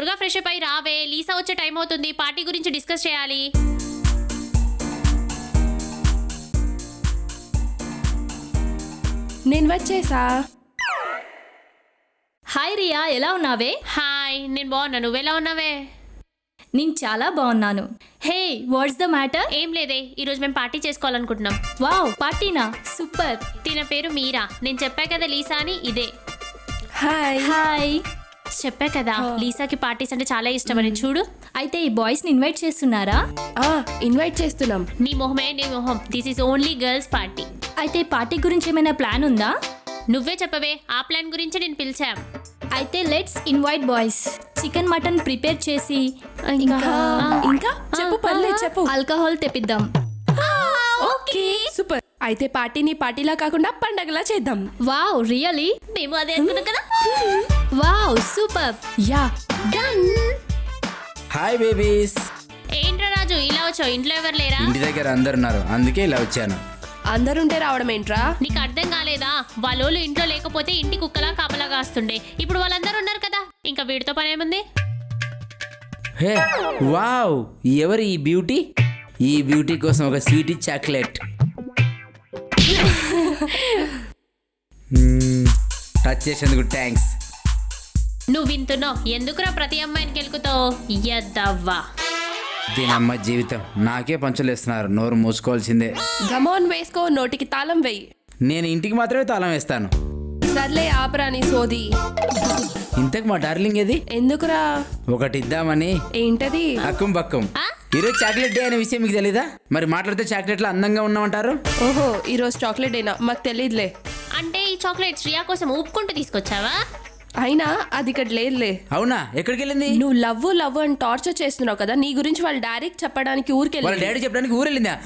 త్వరగా fresh up అయి రావే, లీసా వచ్చే టైం అవుతుంది, పార్టీ గురించి డిస్కస్ చేయాలి. నేను వచ్చేసా. హాయ్ రియా, ఎలా ఉన్నావే? హాయ్, నేను బాగున్నా, నువ్వెలా ఉన్నావే? నేను చాలా బాగున్నాను. హే, వాట్స్ ద మ్యాటర్? ఏం లేదే, ఈరోజు మేము పార్టీ చేసుకోవాలనుకుంటున్నాం. వావ్, పార్టీనా? సూపర్. తిన పేరు మీరా. నేను చెప్పా కదా లీసా అని, ఇదే. హాయ్. హాయ్. చెప్పా కదా లీసాకి పార్టీస్ అంటే చాలా ఇష్టమని. చూడు, అయితే ఈ బాయ్స్ని ఇన్వైట్ చేస్తున్నారా? ఇన్వైట్ చేస్తున్నాం. నీ మొహమే నీ మొహం. This is only girls party. అయితే పార్టీ గురించి ఏమైనా ప్లాన్ ఉందా? నువ్వే చెప్పవే, ఆ ప్లాన్ గురించి నేను పిలిచాం. అయితే let's invite boys. Chicken mutton prepare చేసి ఇంకా చెప్పు, పర్లేదు చెప్పు. ఆల్కహాల్ తెప్పిద్దాం. Okay, super. అయితే పార్టీని పార్టీలా కాకుండా పండగలా చేద్దాం. Wow, really? మేము అదే అనుకున్నాం కదా. Wow, super. Yeah, done. Hi babies. ఏంట్రా రాజు ఇలా వచ్చావు? ఇంట్లో ఎవరు లేరా? ఇంటి దగ్గర అందరు ఉన్నారు, అందుకే ఇలా వచ్చాను. అందరుంటే రావడం ఏంట్రా? నీకు అర్థం కాలేదా? వాళ్ళోళ్ళు ఇంట్లో లేకపోతే ఇంటి కుక్కలా కాపలా కాస్తుండే. ఇప్పుడు వాళ్ళందరూ ఉన్నారు కదా, ఇంకా వీడితో పని ఏముంది? హే వావ్, ఎవరు ఈ బ్యూటీ? ఈ బ్యూటీ కోసం ఒక స్వీట్ చాక్లెట్. టచ్ చేసేందుకు థ్యాంక్స్. నువ్వు వింటున్నావు, ఎందుకురా ప్రతి అమ్మాయిని గెలుకుతావు? యద్దవ్వా. దీనమ్మ జీవితం, నాకే పంచులేస్తున్నారు. నోరు మూసుకోవాల్సిందే. గమోన్ వేసుకో, నోటికి తాళం వేయి. నేను ఇంటికి మాత్రమే తాళం వేస్తాను. సర్లే, ఆపరాని సోది. ఇంతకు మా డార్లింగ్ ఏది? ఎందుకురా? ఒకటి ఇద్దామని. ఏంటది? అక్కుం బక్కుం. ఈరోజు చాక్లెట్ డే అనే విషయం మీకు తెలీదా? మరి మాట్లాడితే చాక్లెట్లు అందంగా ఉన్నామంటారు. ఓహో, ఈరోజు చాక్లెట్ అయినా మాకు తెలియదులే. అంటే ఈ చాక్లెట్ శ్రియా కోసం ఊపుకుంటూ తీసుకొచ్చావా? అయినా అది ఇక్కడ లేదులే. అవునా? ఎక్కడికి వెళ్ళింది? నువ్వు లవ్ అని టార్చర్ చేస్తున్నావు కదా, నీ గురించి వాళ్ళు డైరెక్ట్ చెప్పడానికి వాళ్ళ ఊరికెళ్ళి. డాడీ చెప్పడానికి ఊరెళ్ళిందా?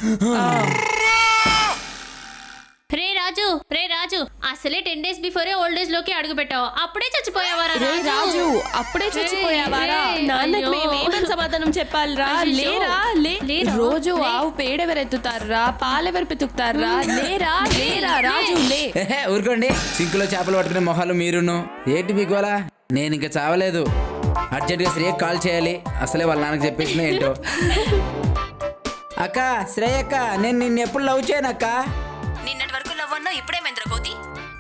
రే రాజు, అసలే 10 days బిఫోరే ఓల్డ్ ఏజ్ లోకి అడుగు పెట్టావు, అప్పుడే చచ్చిపోయావారా రాజు? అప్పుడే చచ్చిపోయావారా? నాన్నకి మేమేమని సమాధానం చెప్పాలిరా? లేరా, లే. రోజు ఆవు పేడెవరెత్తుతారా, పాలెవరు పితుకుతారా? లేరా రాజు, లే. ఊరుకోండి, సింకులో చేపలు పట్టుకునే మొహాలు మీరును. ఏంటి మీకు అలా? నేను ఇంకా చావలేదు. అర్జెంట్గా శ్రేయ కాల్ చేయాలి. అసలే వాళ్ళ నాన్నకి చెప్పేసిన ఏంటో. అక్క, శ్రేయ అక్క, నేను నిన్ను ఎప్పుడు లవ్ చేయను అక్క. నిన్నటి వరకు లవ్ అన్నా, ఇప్పుడేమైందిరా కోతి?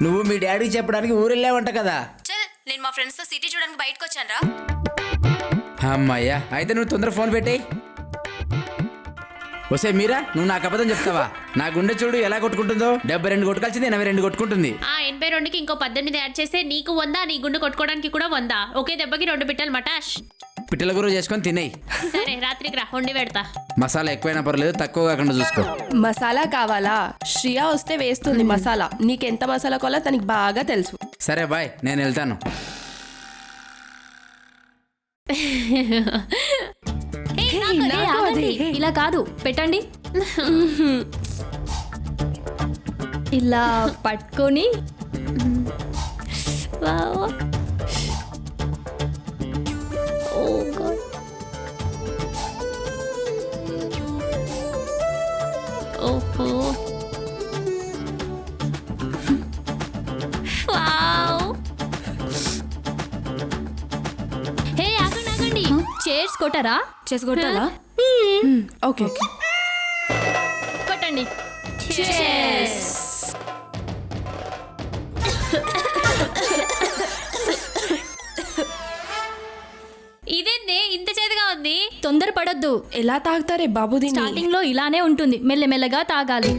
నువ్వు మీ డాడీకి చెప్పడానికి ఊరెళ్ళావంట కదా. చల్, నేను మా ఫ్రెండ్స్ తో సిటీ చూడడానికి బయటకు వచ్చాను రా. అమ్మాయ్యా, అయితే నువ్వు తొందర ఫోన్ పెట్టేయి. వస్తే మీరా, నువ్వు నాకు అబద్ధం చెప్తావా? నా గుండె చూడు ఎలా కొట్టుకుంటుందో. 72 కొట్టుకాల్సింది 82 కొట్టుకుంటుంది. 82కి ఇంకో 18 యాడ్ చేస్తే నీకు 100, నీ గుండె కొట్టుకోవడానికి కూడా 100. ఒకే దెబ్బకి 2 పిట్టలు మటాష్. పిట్టల కూర చేసుకొని తినేయి. సరే, రాత్రికి రా, వండి పెడతా. మసాలా ఎక్కువైనా పర్లేదు, తక్కువ కాకుండా చూసుకో. మసాలా కావాలా? శ్రియా వస్తే వేస్తుంది మసాలా. నీకెంత మసాలా కావాలో తనకి బాగా తెలుసు. సరే బాయ్, నేను వెళ్తాను. ఇలా కాదు, పెట్టండి. ఇలా పట్టుకొని ఓహో, హే ఆగండి. చైర్స్ కొట్టరా? చేసుకోవాలా? ఓకే, కొట్టండి. ఇదేంది ఇంత చేదుగా ఉంది? తొందరపడొద్దు. ఎలా తాగుతారే బాబు దీన్ని? స్టార్టింగ్ లో ఇలానే ఉంటుంది, మెల్లమెల్లగా తాగాలి.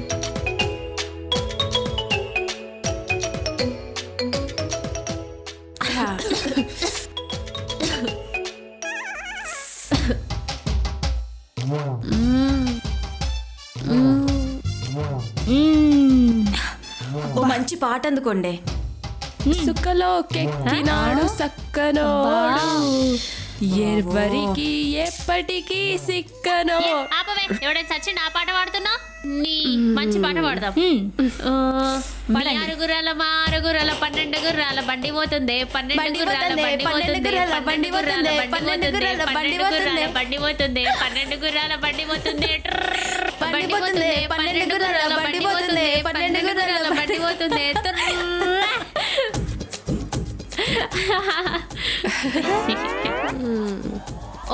ఓ మంచి పాట అందుకోండి. సుక్కలో కెక్కినాడు సక్కనోడు, ఎవరికి ఎప్పటికీ సిక్కనో. ఆపవే, ఎవడైనా చచ్చి నా పాట పాడుతున్నా? నీ మంచి పాట పాడదాం. ఆరుగురాల మా ఆరుగురాల 12 గుర్రాల బండి పోతుంది, 12 గుర్రాల బండి పోతుంది, 12 గుర్రాల బండి పోతుంది, 12 గుర్రాల బండి పోతుంది, 12 గుర్రాల బండి పోతుంది, 12 గుర్రాల బండి పోతుంది, 12 గుర్రాల బండి పోతుంది.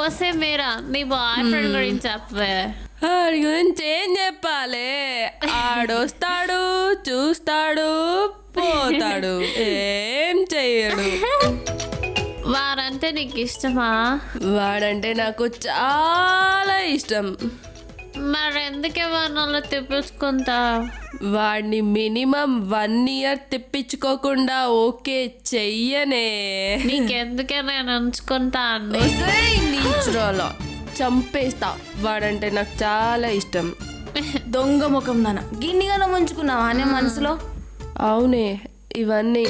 వస్తే మీరా మీ బాయ్ ఫ్రెండ్ గురించి చెప్పే. ఆడి గురించి ఏం చెప్పాలి? ఆడొస్తాడు, చూస్తాడు, పోతాడు, ఏం చెయ్యడు. వారంటే నీకు ఇష్టమా? వాడంటే నాకు చాలా ఇష్టం. మరి ఎందుకే వారిలో తెప్పించుకుంటా? వాడిని మినిమం 1 year తిప్పించుకోకుండా ఓకే చెయ్యనే. నీకెందుకే నేను ఉంచుకుంటా అండి. నీచురాలా చంపేస్తా. వాడంటే నాకు చాలా ఇష్టం. దొంగ ముఖం నాన్న గిన్నిగా ముంచుకున్నావా అనే మనసులో? అవునే, ఇవన్నీ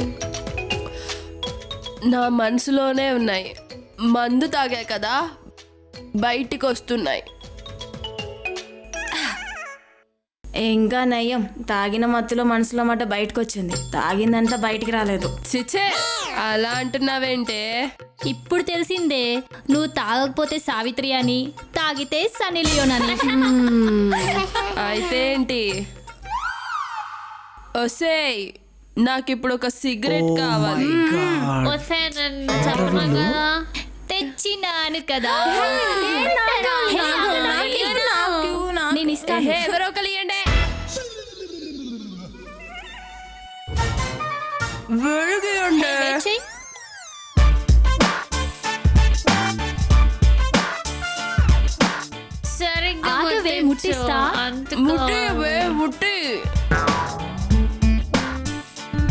నా మనసులోనే ఉన్నాయి. మందు తాగా కదా, బయటికి వస్తున్నాయి. ఇంకా నయ్యం, తాగిన మత్తులో మనసులో మాట బయటకు వచ్చింది, తాగిందంతా బయటికి రాలేదు. చిచే, అలా అంటున్నావేంటే? ఇప్పుడు తెలిసిందే నువ్వు తాగకపోతే సావిత్రి అని, తాగితే సన్నీ లియోన్ అని. అయితే ఏంటి? ఒసేయ్, నాకిప్పుడు ఒక సిగరెట్ కావాలి. వస్తే నేను చెప్పను కదా. తెచ్చినాను కదా. నేను ఇస్తాను. ఎవరో ఒకరు ఇయ్యండి. వెలుగుండే. వెయిట్ చెయ్. సరిగ్గా ఆగవే, ముట్టిస్తా. ముట్టి ముట్టి.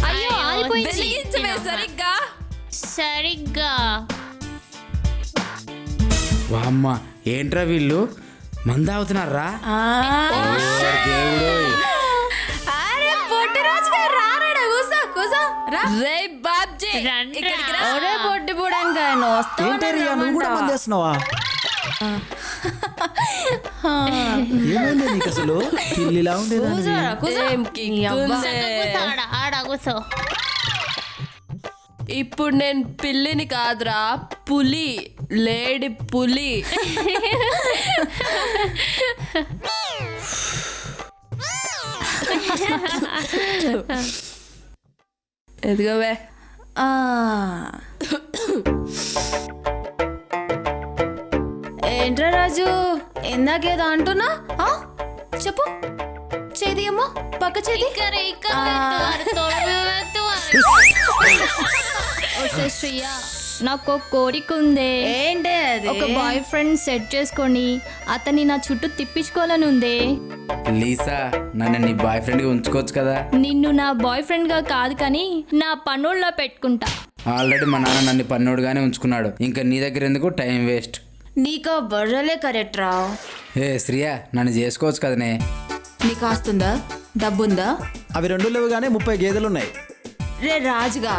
అయ్యో, ఆగిపోయింది. వెలిగించవే సరిగ్గా. సరిగ్గా వామ్మ, ఏంట్రా వీళ్ళు మంద అవుతున్నారా? దేవుడు, రే బాబ్జీ, రండ్రా. ఇక్కడికి రా. ఒరే పొట్టి బుడంగా ఏంటరియా నువ్వు కూడా మంది వేస్తున్నావా? ఏమైంది నీకు అసలు? పిల్లిలా ఉండేదాన్ని. ఏం కిక్కుందే. ఆడ కూసో. ఇప్పుడు నేను పిల్లిని కాదురా, పులి, లేడి పులి. ఎదిగవే. ఏంట్రా రాజు, ఇందాకేదో అంటున్నా? చెప్పు. చేది అమ్మో, పక్క చేది. ఒసే శ్రియ, నాకు ఒక కోరిక ఉందే. ఏంటే అది? ఒక బాయ్ ఫ్రెండ్ సెట్ చేసుకొని అతన్ని నా చుట్టూ తిప్పించుకోవాలని ఉందే. లీసా, నన్ను నీ బాయ్ ఫ్రెండ్గా ఉంచుకోవచ్చు కదా. నిన్ను నా బాయ్ ఫ్రెండ్ గా కాదు కానీ నా పనుల్లో పెట్టుకుంటా. ఆల్రెడీ మా నాన్న నన్ను పన్నోడుగానే ఉంచుకున్నాడు, ఇంకా నీ దగ్గర ఎందుకు టైం వేస్ట్. నీకు బర్రెలే కరెక్ట్ రా. ఏ శ్రియా, నన్ను చేసుకోవచ్చు కదనే. నీకు ఆస్తుందా, డబ్బుందా? అవి 2 లేవు కానీ 30 గేదెలు ఉన్నాయి. రే రాజుగా,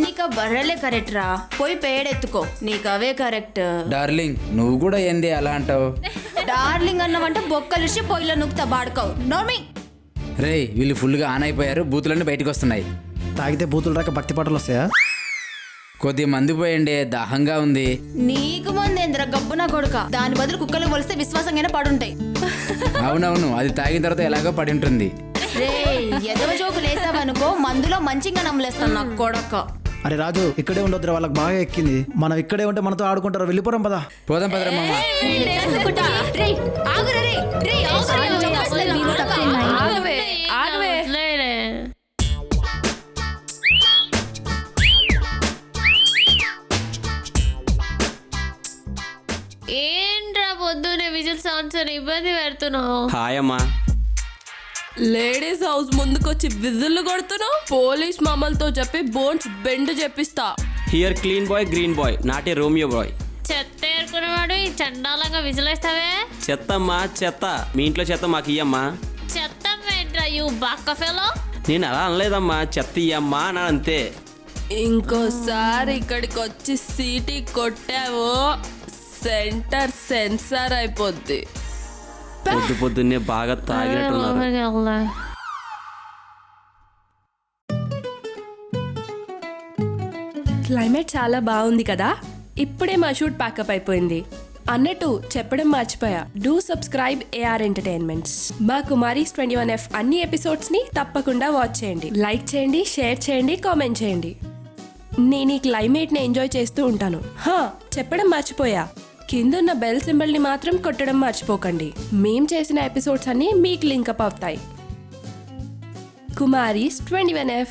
నీకు బర్రెలే కరెక్ట్ రా. పోయి పేడెత్తుకో, నీకు అవే కరెక్ట్. డార్లింగ్, నువ్వు కూడా ఏంది అలా అంటావు? డార్లింగ్ అన్నవంటే బొక్కలిసి పొయ్యిలో నువ్వుతా బాడుకోవు. నోర్మి. రేయ్, వీళ్ళు ఫుల్గా ఆన్ అయిపోయారు, బూతులన్నీ బయటకు వస్తున్నాయి. తాగితే బూతులు రాక భక్తి పాటలు వస్తాయా? కొద్దిగా మంది పోయండి, దాహంగా ఉంది. నీకు మందేంద్ర గబ్బు నా కొడుక. దాని బదులు కుక్కలు పోలిస్తే విశ్వాసంగానే పడుంటాయి. అవునవును, అది తాగిన తర్వాత ఎలాగో పడి ఉంటుంది. రే ఎదవ జోకు లేసావనుకో, మందులో మంచిగా నమ్మలేస్తాను నా కొడక. అరే రాజు, ఇక్కడే ఉండొద్దురా, వాళ్ళకి బాగా ఎక్కింది. మనం ఇక్కడే ఉంటే మనతో ఆడుకుంటారు. వెళ్ళిపోరాం పదా. పోదాం పదరా మామ. రే ఆగురా, రే రే ఆగవే, ఆగవే. లేరే. ఏంట్రా పొద్దునే విజిల్ సౌండ్స్ ఇబ్బంది పెడుతున్నావు? హాయ్ అమ్మా. లేడీస్ హౌస్ ముందుకొచ్చి విధులు కొడుతున్నావు. పోలీస్ మామలతో చెప్పి బోన్స్ బెండ్ చెప్పిస్తా. Here clean boy, green boy, not a Romeo boy. చెత్త ఏరుకునేవాడు ఈ చండాలంగా విజిలేస్తావే. చెత్త అమ్మా, చెత్త. మీ ఇంట్లో చెత్త మాకు ఇయ్యమ్మా. చెత్త ఏంట్రా యూ బక్క ఫెలో. నేను అలా అనలేదమ్మా, చెత్త ఇయ్యమ్మా అని అంతే. ఇంకోసారి ఇక్కడికి వచ్చి సీటీ కొట్టావో సెంటర్ సెన్సార్ అయిపోద్ది. పొద్దున్నే బాగా తాగినట్టున్నారు. క్లైమేట్ చాలా బాగుంది కదా. ఇప్పుడే మా షూట్ ప్యాకప్ అయిపోయింది. అన్నట్టు చెప్పడం మర్చిపోయా, డూ సబ్స్క్రైబ్ AR ఎంటర్టైన్మెంట్స్. మా కుమారీస్ 21F అన్ని ఎపిసోడ్స్ ని తప్పకుండా వాచ్ చేయండి, లైక్ చేయండి, షేర్ చేయండి, కామెంట్ చేయండి. నేను ఈ క్లైమేట్ని ఎంజాయ్ చేస్తూ ఉంటాను. చెప్పడం మర్చిపోయా, కిందున్న బెల్ సింబల్ని మాత్రం కొట్టడం మర్చిపోకండి. మేం చేసిన ఎపిసోడ్స్ అన్నీ మీకు లింకప్ అవుతాయి. కుమారీస్ 21F